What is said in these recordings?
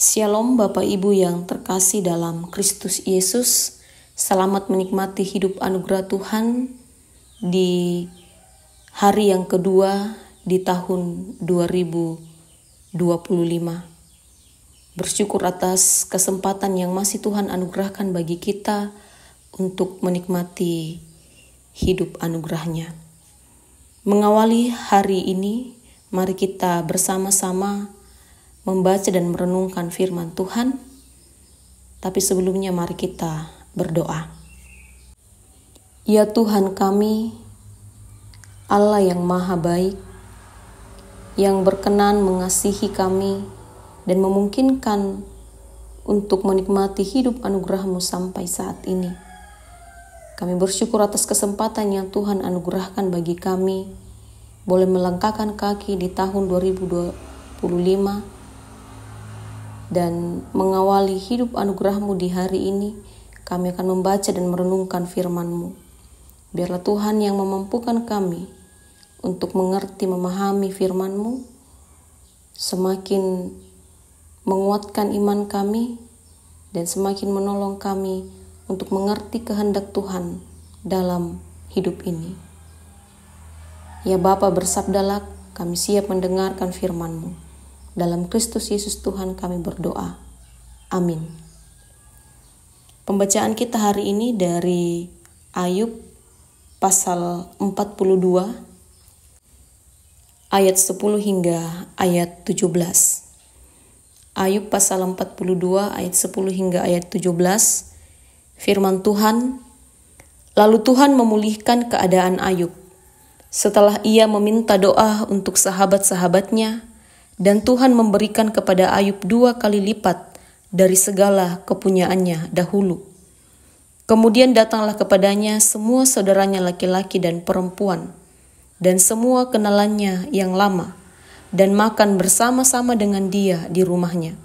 Shalom Bapak Ibu yang terkasih dalam Kristus Yesus. Selamat menikmati hidup anugerah Tuhan di hari yang kedua di tahun 2025. Bersyukur atas kesempatan yang masih Tuhan anugerahkan bagi kita untuk menikmati hidup anugerahnya. Mengawali hari ini, mari kita bersama-sama membaca dan merenungkan firman Tuhan. Tapi sebelumnya mari kita berdoa. Ya Tuhan kami, Allah yang maha baik, yang berkenan mengasihi kami dan memungkinkan untuk menikmati hidup anugerah-Mu sampai saat ini. Kami bersyukur atas kesempatan yang Tuhan anugerahkan bagi kami, boleh melangkahkan kaki di tahun 2025, dan mengawali hidup anugerah-Mu di hari ini. Kami akan membaca dan merenungkan firman-Mu. Biarlah Tuhan yang memampukan kami untuk mengerti, memahami firman-Mu, semakin menguatkan iman kami dan semakin menolong kami untuk mengerti kehendak Tuhan dalam hidup ini. Ya Bapa, bersabdalah, kami siap mendengarkan firman-Mu. Dalam Kristus Yesus Tuhan kami berdoa. Amin. Pembacaan kita hari ini dari Ayub pasal 42 ayat 10 hingga ayat 17. Ayub pasal 42 ayat 10 hingga ayat 17. Firman Tuhan, lalu Tuhan memulihkan keadaan Ayub setelah ia meminta doa untuk sahabat-sahabatnya, dan Tuhan memberikan kepada Ayub 2 kali lipat dari segala kepunyaannya dahulu. Kemudian datanglah kepadanya semua saudaranya laki-laki dan perempuan, dan semua kenalannya yang lama, dan makan bersama-sama dengan dia di rumahnya.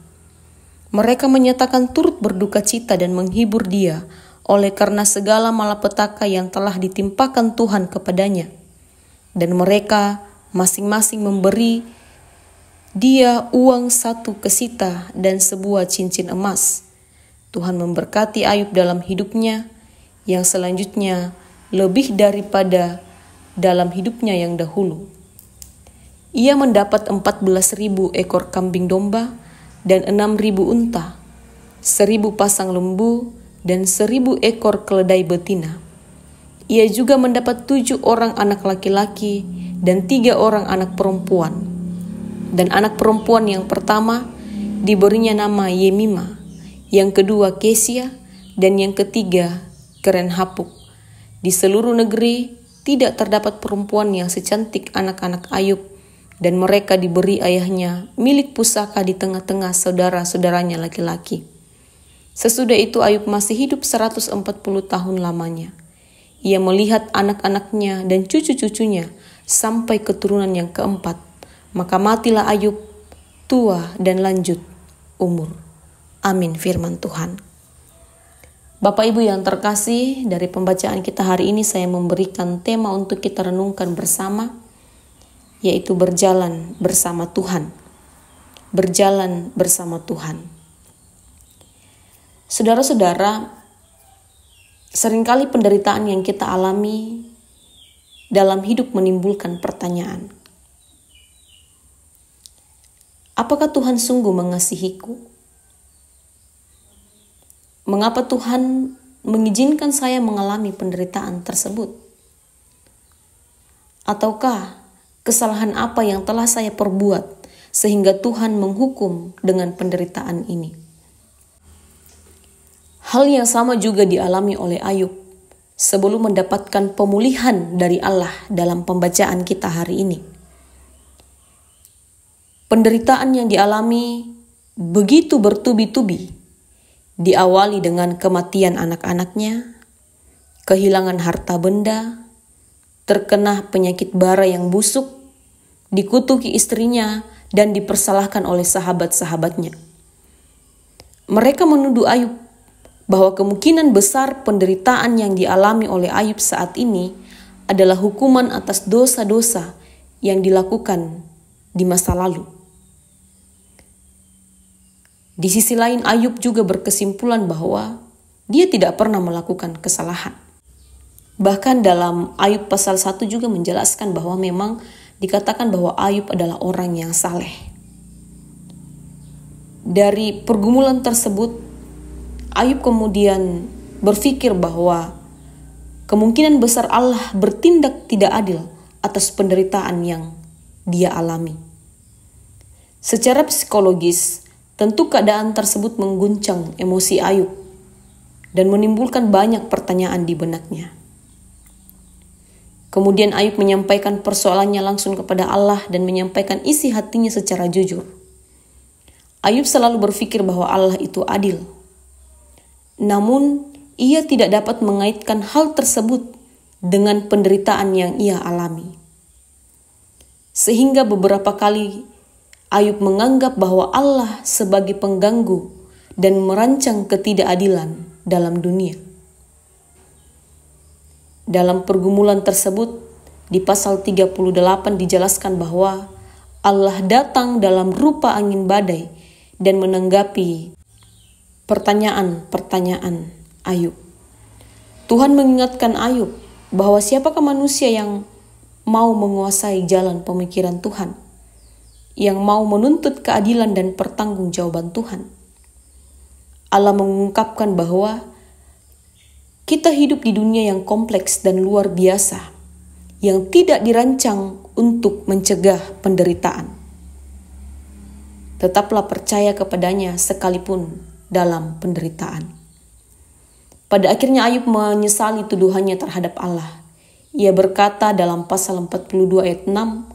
Mereka menyatakan turut berduka cita dan menghibur dia oleh karena segala malapetaka yang telah ditimpakan Tuhan kepadanya. Dan mereka masing-masing memberi dia uang 1 kesita dan sebuah cincin emas. Tuhan memberkati Ayub dalam hidupnya, yang selanjutnya lebih daripada dalam hidupnya yang dahulu. Ia mendapat 14.000 ekor kambing domba dan 6.000 unta, 1.000 pasang lembu dan 1.000 ekor keledai betina. Ia juga mendapat 7 orang anak laki-laki dan 3 orang anak perempuan. Dan anak perempuan yang pertama diberinya nama Yemima, yang kedua Kesia, dan yang ketiga Keren-Hapuk. Di seluruh negeri tidak terdapat perempuan yang secantik anak-anak Ayub, dan mereka diberi ayahnya milik pusaka di tengah-tengah saudara-saudaranya laki-laki. Sesudah itu Ayub masih hidup 140 tahun lamanya. Ia melihat anak-anaknya dan cucu-cucunya sampai keturunan yang keempat. Maka matilah Ayub, tua dan lanjut umur. Amin firman Tuhan. Bapak Ibu yang terkasih, dari pembacaan kita hari ini saya memberikan tema untuk kita renungkan bersama, yaitu berjalan bersama Tuhan. Berjalan bersama Tuhan. Saudara-saudara, seringkali penderitaan yang kita alami dalam hidup menimbulkan pertanyaan. Apakah Tuhan sungguh mengasihiku? Mengapa Tuhan mengizinkan saya mengalami penderitaan tersebut? Ataukah kesalahan apa yang telah saya perbuat sehingga Tuhan menghukum dengan penderitaan ini? Hal yang sama juga dialami oleh Ayub sebelum mendapatkan pemulihan dari Allah dalam pembacaan kita hari ini. Penderitaan yang dialami begitu bertubi-tubi, diawali dengan kematian anak-anaknya, kehilangan harta benda, terkena penyakit bara yang busuk, dikutuki istrinya, dan dipersalahkan oleh sahabat-sahabatnya. Mereka menuduh Ayub bahwa kemungkinan besar penderitaan yang dialami oleh Ayub saat ini adalah hukuman atas dosa-dosa yang dilakukan di masa lalu. Di sisi lain, Ayub juga berkesimpulan bahwa dia tidak pernah melakukan kesalahan. Bahkan dalam Ayub pasal 1 juga menjelaskan bahwa memang dikatakan bahwa Ayub adalah orang yang saleh. Dari pergumulan tersebut, Ayub kemudian berpikir bahwa kemungkinan besar Allah bertindak tidak adil atas penderitaan yang dia alami. Secara psikologis, tentu keadaan tersebut mengguncang emosi Ayub dan menimbulkan banyak pertanyaan di benaknya. Kemudian Ayub menyampaikan persoalannya langsung kepada Allah dan menyampaikan isi hatinya secara jujur. Ayub selalu berpikir bahwa Allah itu adil. Namun, ia tidak dapat mengaitkan hal tersebut dengan penderitaan yang ia alami. Sehingga beberapa kali Ayub menganggap bahwa Allah sebagai pengganggu dan merancang ketidakadilan dalam dunia. Dalam pergumulan tersebut, di pasal 38 dijelaskan bahwa Allah datang dalam rupa angin badai dan menanggapi pertanyaan-pertanyaan Ayub. Tuhan mengingatkan Ayub bahwa siapakah manusia yang mau menguasai jalan pemikiran Tuhan, yang mau menuntut keadilan dan pertanggungjawaban Tuhan. Allah mengungkapkan bahwa kita hidup di dunia yang kompleks dan luar biasa, yang tidak dirancang untuk mencegah penderitaan. Tetaplah percaya kepadanya sekalipun dalam penderitaan. Pada akhirnya Ayub menyesali tuduhannya terhadap Allah. Ia berkata dalam pasal 42 ayat 6,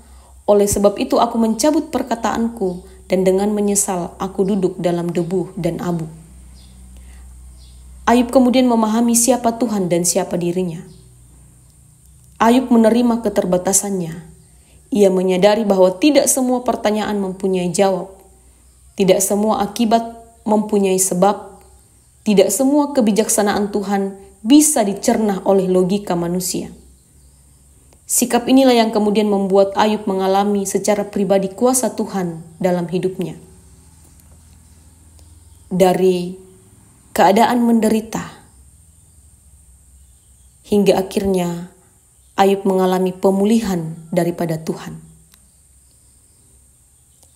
"Oleh sebab itu aku mencabut perkataanku dan dengan menyesal aku duduk dalam debu dan abu." Ayub kemudian memahami siapa Tuhan dan siapa dirinya. Ayub menerima keterbatasannya. Ia menyadari bahwa tidak semua pertanyaan mempunyai jawab. Tidak semua akibat mempunyai sebab. Tidak semua kebijaksanaan Tuhan bisa dicerna oleh logika manusia. Sikap inilah yang kemudian membuat Ayub mengalami secara pribadi kuasa Tuhan dalam hidupnya. Dari keadaan menderita, hingga akhirnya Ayub mengalami pemulihan daripada Tuhan.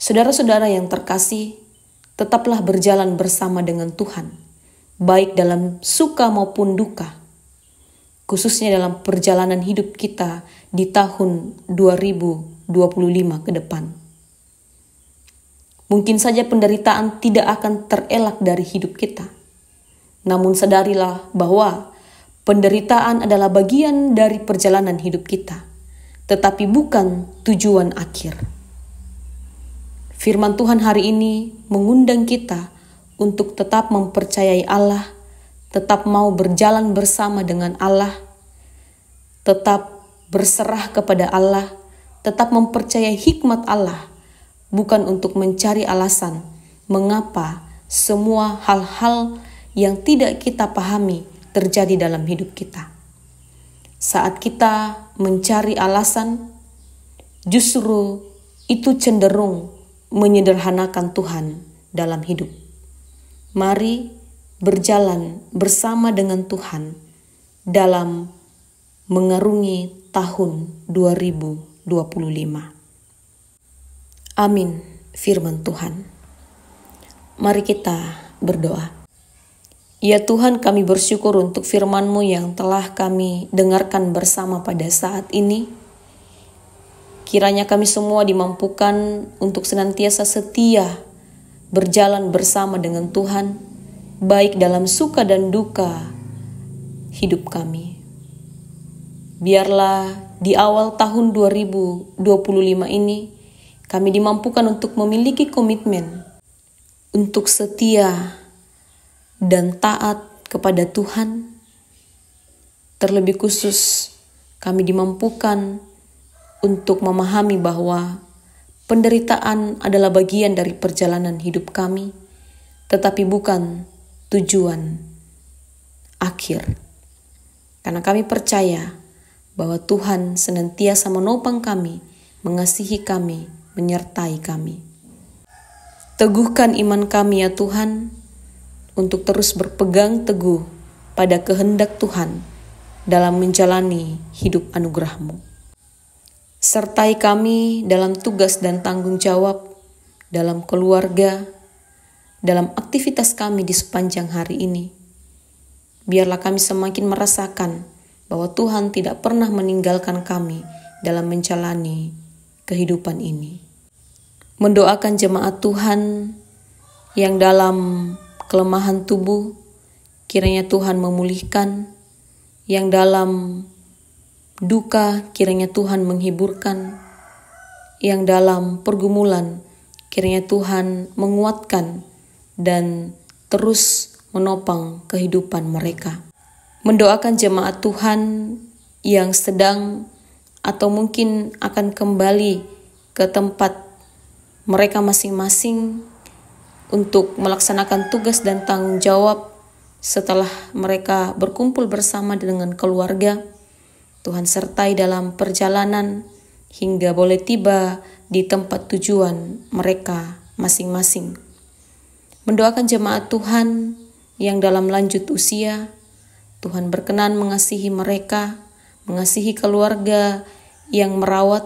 Saudara-saudara yang terkasih, tetaplah berjalan bersama dengan Tuhan, baik dalam suka maupun duka, khususnya dalam perjalanan hidup kita di tahun 2025 ke depan. Mungkin saja penderitaan tidak akan terelak dari hidup kita. Namun sadarilah bahwa penderitaan adalah bagian dari perjalanan hidup kita, tetapi bukan tujuan akhir. Firman Tuhan hari ini mengundang kita untuk tetap mempercayai Allah, tetap mau berjalan bersama dengan Allah, tetap berserah kepada Allah, tetap mempercayai hikmat Allah, bukan untuk mencari alasan mengapa semua hal-hal yang tidak kita pahami terjadi dalam hidup kita. Saat kita mencari alasan, justru itu cenderung menyederhanakan Tuhan dalam hidup. Mari berjalan bersama dengan Tuhan dalam mengarungi tahun 2025. Amin, firman Tuhan. Mari kita berdoa. Ya Tuhan, kami bersyukur untuk firman-Mu yang telah kami dengarkan bersama pada saat ini. Kiranya kami semua dimampukan untuk senantiasa setia berjalan bersama dengan Tuhan, baik dalam suka dan duka hidup kami. Biarlah di awal tahun 2025 ini, kami dimampukan untuk memiliki komitmen untuk setia dan taat kepada Tuhan. Terlebih khusus, kami dimampukan untuk memahami bahwa penderitaan adalah bagian dari perjalanan hidup kami, tetapi bukan tujuan akhir. Karena kami percaya bahwa Tuhan senantiasa menopang kami, mengasihi kami, menyertai kami. Teguhkan iman kami ya Tuhan, untuk terus berpegang teguh pada kehendak Tuhan dalam menjalani hidup anugerah-Mu. Sertai kami dalam tugas dan tanggung jawab, dalam keluarga, dalam aktivitas kami di sepanjang hari ini. Biarlah kami semakin merasakan bahwa Tuhan tidak pernah meninggalkan kami dalam menjalani kehidupan ini. Mendoakan jemaat Tuhan yang dalam kelemahan tubuh, kiranya Tuhan memulihkan, yang dalam duka kiranya Tuhan menghiburkan, yang dalam pergumulan kiranya Tuhan menguatkan dan terus menopang kehidupan mereka. Mendoakan jemaat Tuhan yang sedang atau mungkin akan kembali ke tempat mereka masing-masing untuk melaksanakan tugas dan tanggung jawab setelah mereka berkumpul bersama dengan keluarga. Tuhan sertai dalam perjalanan hingga boleh tiba di tempat tujuan mereka masing-masing. Mendoakan jemaat Tuhan yang dalam lanjut usia, Tuhan berkenan mengasihi mereka, mengasihi keluarga yang merawat,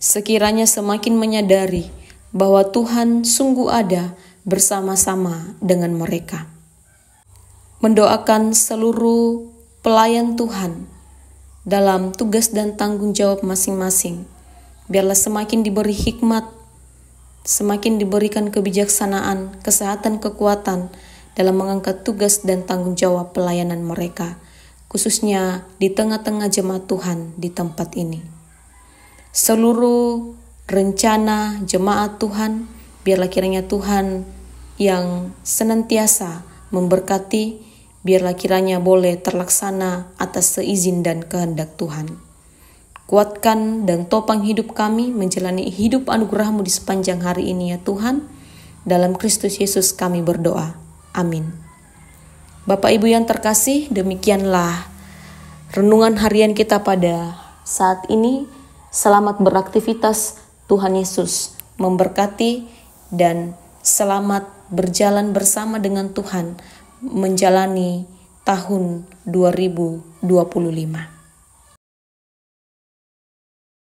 sekiranya semakin menyadari bahwa Tuhan sungguh ada bersama-sama dengan mereka. Mendoakan seluruh pelayan Tuhan dalam tugas dan tanggung jawab masing-masing. Biarlah semakin diberi hikmat, semakin diberikan kebijaksanaan, kesehatan, kekuatan dalam mengangkat tugas dan tanggung jawab pelayanan mereka, khususnya di tengah-tengah jemaat Tuhan di tempat ini. Seluruh rencana jemaat Tuhan, biarlah kiranya Tuhan yang senantiasa memberkati, biarlah kiranya boleh terlaksana atas seizin dan kehendak Tuhan. Kuatkan dan topang hidup kami menjalani hidup anugerah-Mu di sepanjang hari ini ya Tuhan. Dalam Kristus Yesus kami berdoa. Amin. Bapak Ibu yang terkasih, demikianlah renungan harian kita pada saat ini. Selamat beraktivitas. Tuhan Yesus memberkati dan selamat berjalan bersama dengan Tuhan menjalani tahun 2025.